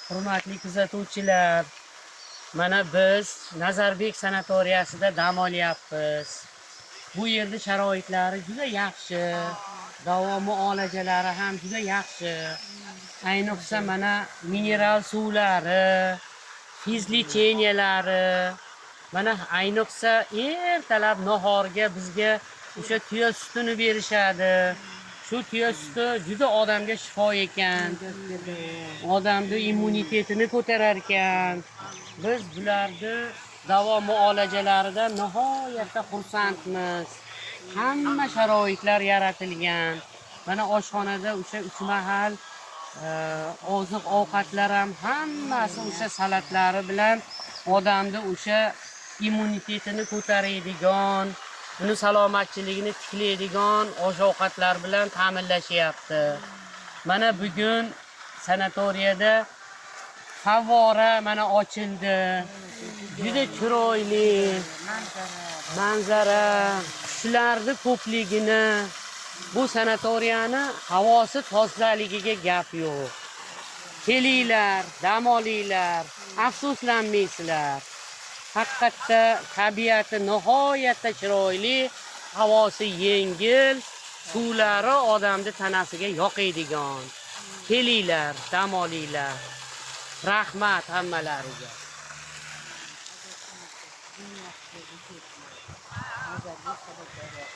Hurmatli kuzatuvchilar, mana biz Nazarbek sanatoriyasida dam olyapmiz. Bu yerda sharoitlari juda yaxshi, davo muolajalari ham juda yaxshi. Ayniqsa mana mineral suvlari, fizlicheniyalari, mana ayniqsa ertalab nahorga bizga o'sha tuya sutini berishadi. Shu tuya suti juda odamga shifo ekan. Odamni immunitetini ko'tarar ekan. Biz bularni davo muolajalaridan nihoyatda xursandmiz. Hamma sharoitlar yaratilgan. Mana oshxonada o'sha 3 mahal oziq ovqatlar ham hammasi o'sha salatlari bilan odamni o'sha immunitetini ko'taradigan, uni salomatchiligini tiklaydigan oziq-ovqatlar bilan ta'minlashyapti. Mana bugun sanatoriyada favvora mana ochildi. Juda chiroyli manzara, qushlarni ko'pligini, bu sanatoriyani havosi tozaligiga gap yo'q. Kelinglar, dam olinglar, afsuslanmaysizlar. Haqiqatda tabiati nihoyatda chiroyli, havosi yengil, suvlari odamni tanasiga yoqadigan. Kelinglar, dam olinglar. Rahmat hammalariga.